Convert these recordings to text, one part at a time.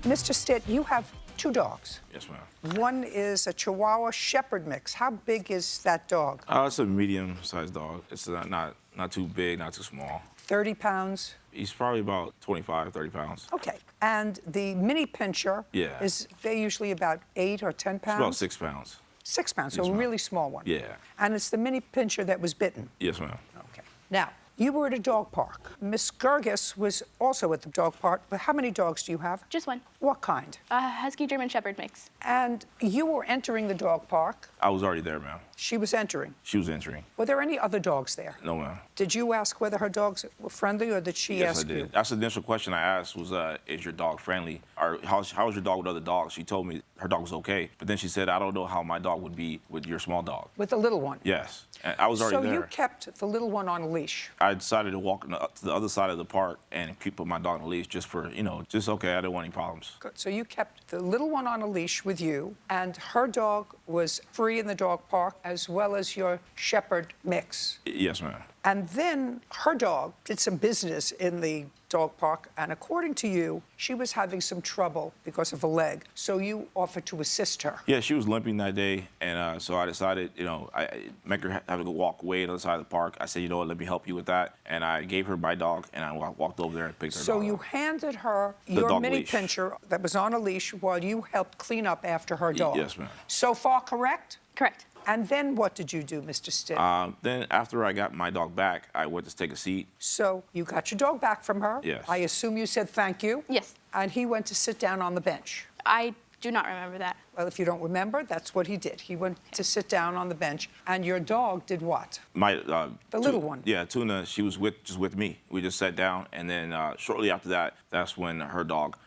Mr. Stitt, you have two dogs. Yes, ma'am. One is a Chihuahua Shepherd mix. How big is that dog? It's a medium-sized dog. It's not too big, not too small. 30 pounds? He's probably about 25, 30 pounds. Okay. And the mini pinscher, Yeah. they're usually about 8 or 10 pounds? It's about 6 pounds. 6 pounds, so Yes, a ma'am. really small one. Yeah. And it's the mini pinscher that was bitten? Yes, ma'am. Okay. Now, you were at a dog park. Miss Gerges was also at the dog park. But how many dogs do you have? Just one. What kind? A husky German Shepherd mix. And you were entering the dog park. I was already there, ma'am. She was entering. She was entering. Were there any other dogs there? No, ma'am. Did you ask whether her dogs were friendly, or did she Yes, ask I did. you? That's the initial question I asked was, is your dog friendly? Or how's your dog with other dogs? She told me her dog was okay. But then she said, I don't know how my dog would be with your small dog. With the little one? Yes. And I was already there. So you kept the little one on a leash? I decided to walk to the other side of the park and put my dog on a leash just for, just okay, I didn't want any problems. Good. So you kept the little one on a leash with you, and her dog was free in the dog park, as well as your Shepherd mix. Yes, ma'am. And then her dog did some business in the dog park, and according to you, she was having some trouble because of a leg. So you offered to assist her. Yeah, she was limping that day, and so I decided, I make her have to go walk away to the other side of the park. I said, you know what, let me help you with that. And I gave her my dog, and I walked over there and picked her dog So you up. handed her your dog mini leash. pinscher that was on a leash while you helped clean up after her dog. Yes, ma'am. So far, correct? Correct. And then what did you do, Mr. Stitt? Then after I got my dog back, I went to take a seat. So you got your dog back from her. Yes. I assume you said thank you. Yes. And he went to sit down on the bench. I do not remember that. Well, if you don't remember, that's what he did. He went to sit down on the bench, and your dog did what? The little one. Yeah, Tuna. She was just with me. We just sat down, and then shortly after that, that's when her dog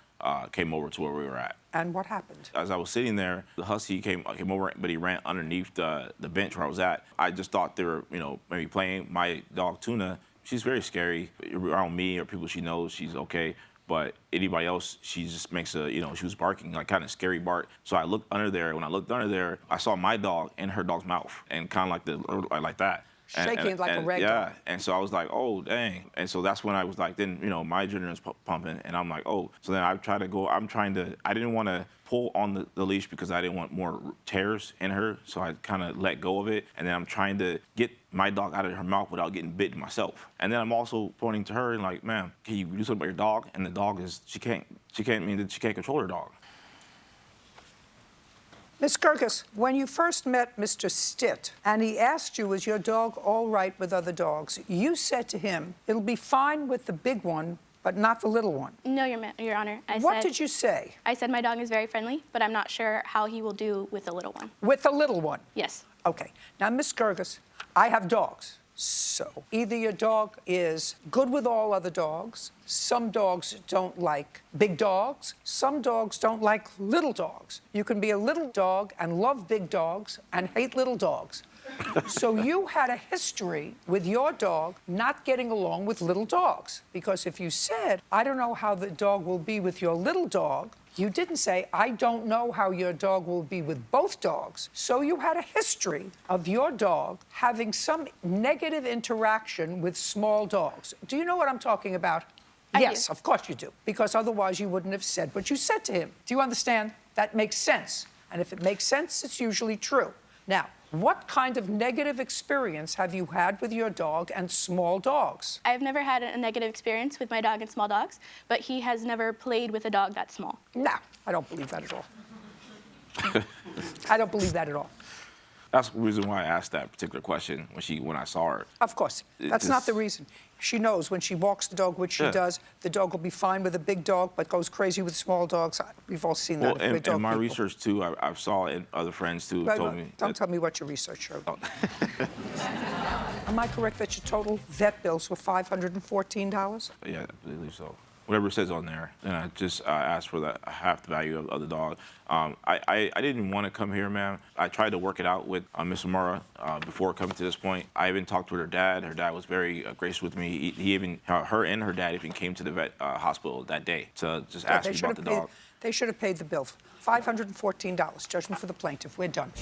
came over to where we were at. And what happened? As I was sitting there, the husky came over, but he ran underneath the bench where I was at. I just thought they were, maybe playing. My dog Tuna, she's very scary. Around me or people she knows, she's okay. But anybody else, she just makes she was barking, like kind of scary bark. So I looked under there. When I looked under there, I saw my dog in her dog's mouth, and kind of like that. Shaking like a rag yeah, doll. and so I was like, oh, dang. And so that's when I was like, then, my adrenaline's pumping, and I'm like, oh. So then I didn't want to pull on the leash because I didn't want more tears in her, so I kind of let go of it, and then I'm trying to get my dog out of her mouth without getting bitten myself. And then I'm also pointing to her and like, ma'am, can you do something about your dog? And the dog she can't control her dog. Miss Gerges, when you first met Mr. Stitt and he asked you, was your dog all right with other dogs, you said to him, it'll be fine with the big one, but not the little one. No, Your Honor. What did you say? I said my dog is very friendly, but I'm not sure how he will do with the little one. With the little one? Yes. Okay. Now, Miss Gerges, I have dogs. So either your dog is good with all other dogs, some dogs don't like big dogs, some dogs don't like little dogs. You can be a little dog and love big dogs and hate little dogs. So you had a history with your dog not getting along with little dogs. Because if you said, I don't know how the dog will be with your little dog, you didn't say, I don't know how your dog will be with both dogs. So you had a history of your dog having some negative interaction with small dogs. Do you know what I'm talking about? Yes, do. of course you do. Because otherwise you wouldn't have said what you said to him. Do you understand? That makes sense. And if it makes sense, it's usually true. Now, what kind of negative experience have you had with your dog and small dogs? I've never had a negative experience with my dog and small dogs, but he has never played with a dog that's small. No, I don't believe that at all. I don't believe that at all. That's the reason why I asked that particular question when I saw her. Of course. That's not the reason. She knows when she walks the dog, which she Yeah. does, the dog will be fine with a big dog, but goes crazy with small dogs. We've all seen that. Well, with dog in my people. research, too, I saw it, other friends, too, told me. Don't tell me what your research showed. Am I correct that your total vet bills were $514? Yeah, I believe so. Whatever it says on there. And I just asked for half the value of the dog. I didn't want to come here, man. I tried to work it out with Miss Amora before coming to this point. I even talked to her dad. Her dad was very gracious with me. He even, her and her dad even came to the vet hospital that day to just ask me about the dog. They should have paid the bill. $514. Judgment for the plaintiff. We're done.